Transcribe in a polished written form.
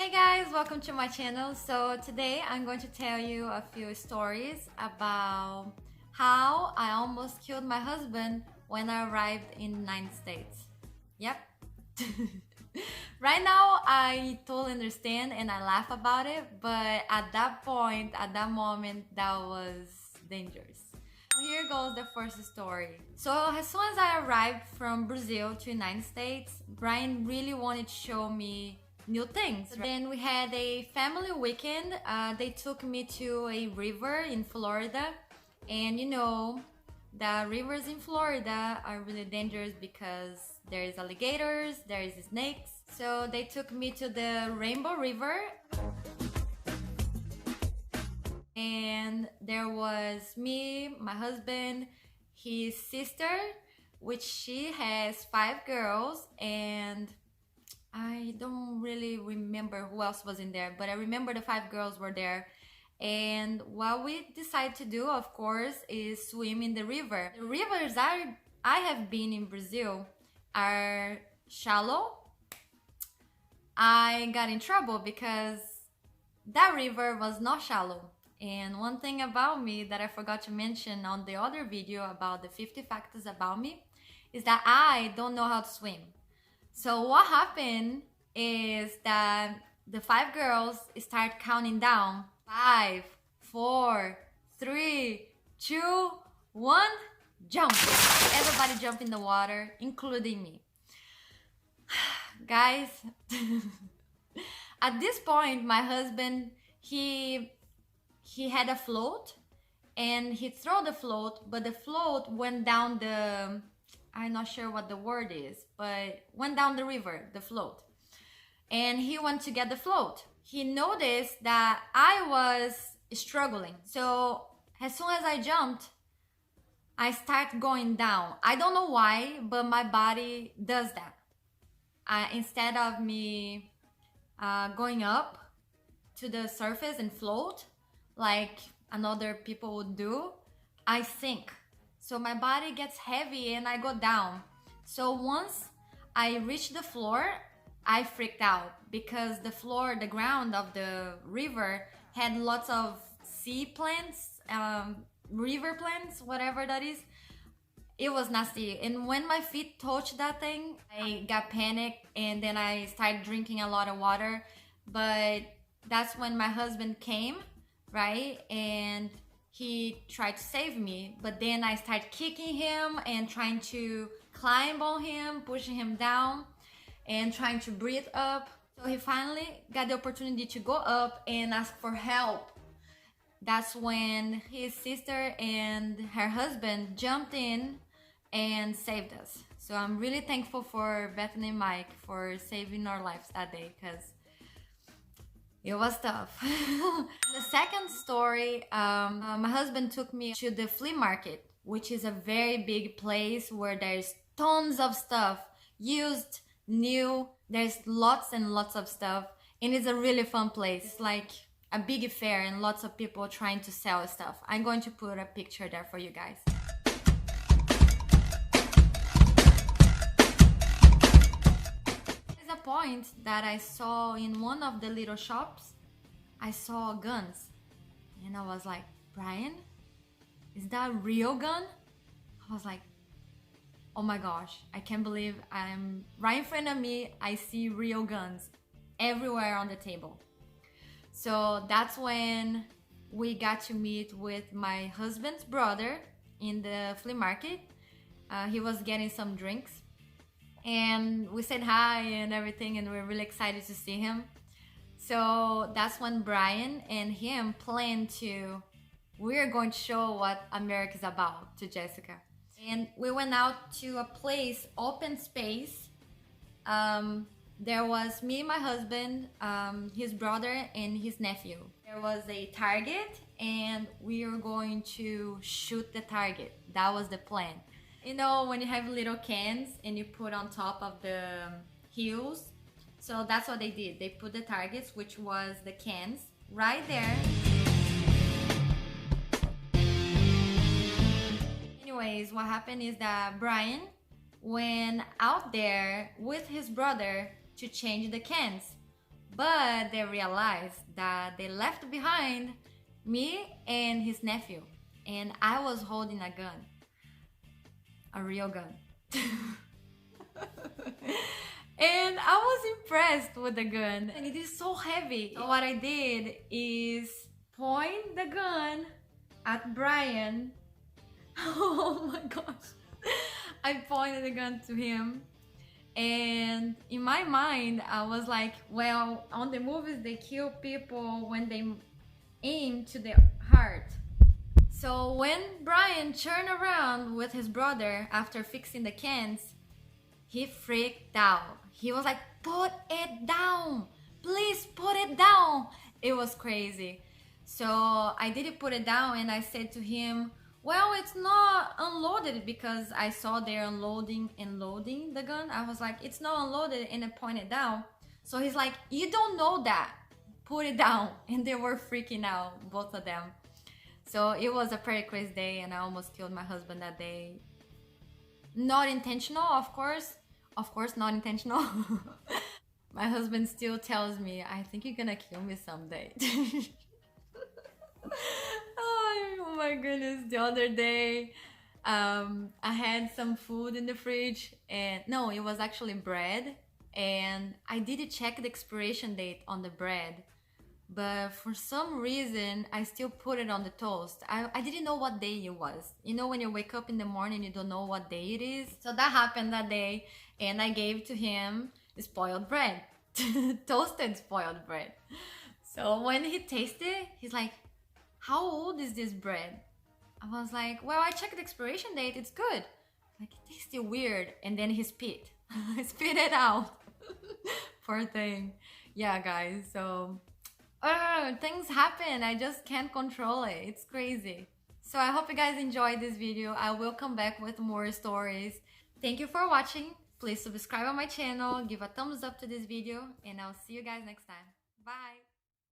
Hey guys, welcome to my channel. So today I'm going to tell you a few stories about how I almost killed my husband when I arrived in the United States. Yep. Right now I totally understand and I laugh about it, but at that point, at that moment, that was dangerous. Here goes the first story. So as soon as I arrived from Brazil to United States, Brian really wanted to show me new things. So then we had a family weekend. They took me to a river in Florida, and you know, the rivers in Florida are really dangerous because there is alligators, there is snakes. So they took me to the Rainbow River, and there was me, my husband, his sister, which she has 5 girls, and I don't really remember who else was in there, but I remember the 5 girls were there. And what we decided to do, of course, is swim in the river. The rivers I have been in Brazil are shallow. I got in trouble because that river was not shallow. And one thing about me that I forgot to mention on the other video about the 50 factors about me is that I don't know how to swim. So what happened is that the 5 girls start counting down. 5, 4, 3, 2, 1, jump. Everybody jump in the water, including me. Guys, at this point, my husband, he had a float and he threw the float, but the float went down the, I'm not sure what the word is, but went down the river, the float. And he went to get the float. He noticed that I was struggling. So as soon as I jumped, I start going down. I don't know why, but my body does that. Instead of me going up to the surface and float like another people would do, I sink. So my body gets heavy and I go down. So once I reached the floor, I freaked out because the floor, the ground of the river had lots of sea plants, river plants, whatever that is. It was nasty. And when my feet touched that thing, I got panicked and then I started drinking a lot of water. But that's when my husband came, right? And he tried to save me, but then I started kicking him and trying to climb on him, pushing him down and trying to breathe up. So he finally got the opportunity to go up and ask for help. That's when his sister and her husband jumped in and saved us. So I'm really thankful for Bethany and Mike for saving our lives that day, because it was tough. The second story, my husband took me to the flea market, which is a very big place where there's tons of stuff, used, new, there's lots and lots of stuff, and it's a really fun place. It's like a big fair and lots of people trying to sell stuff. I'm going to put a picture there for you guys. Point that I saw in one of the little shops, I saw guns and I was like, Brian, is that a real gun? I was like, oh my gosh, I can't believe I'm right in front of me. I see real guns everywhere on the table. So that's when we got to meet with my husband's brother in the flea market. He was getting some drinks and we said hi and everything, and we're really excited to see him. So that's when Brian and him planned to, we're going to show what America's about to Jessica. And we went out to a place, open space. There was me, my husband, his brother, and his nephew. There was a target and we were going to shoot the target. That was the plan. You know, when you have little cans and you put on top of the hills. So that's what they did. They put the targets, which was the cans, right there. Anyways, what happened is that Brian went out there with his brother to change the cans. But they realized that they left behind me and his nephew, and I was holding a gun, a real gun. And I was impressed with the gun, and it is so heavy. So what I did is point the gun at Brian. Oh my gosh. I pointed the gun to him, and in my mind I was like, well, on the movies they kill people when they aim to the heart. So when Brian turned around with his brother after fixing the cans, he freaked out. He was like, put it down, please put it down. It was crazy. So I didn't put it down, and I said to him, well, it's not unloaded, because I saw they're unloading and loading the gun. I was like, it's not unloaded, and I pointed down. So he's like, you don't know that, put it down. And they were freaking out, both of them. So it was a pretty crazy day, and I almost killed my husband that day. Not intentional, of course not intentional. My husband still tells me, I think you're gonna kill me someday. Oh my goodness, the other day I had some food in the fridge, and no, it was actually bread, and I didn't check the expiration date on the bread, but for some reason I still put it on the toast. I didn't know what day it was. You know, when you wake up in the morning, you don't know what day it is. So that happened that day, and I gave to him spoiled bread. Toasted spoiled bread. So when he tasted, he's like, how old is this bread? I was like, well, I checked the expiration date, it's good. Like, it tasted weird. And then he spit. I spit it out. Poor thing. Yeah, guys, so things happen. I just can't control it. It's crazy. So I hope you guys enjoyed this video. I will come back with more stories. Thank you for watching. Please subscribe on my channel, give a thumbs up to this video, and I'll see you guys next time. Bye!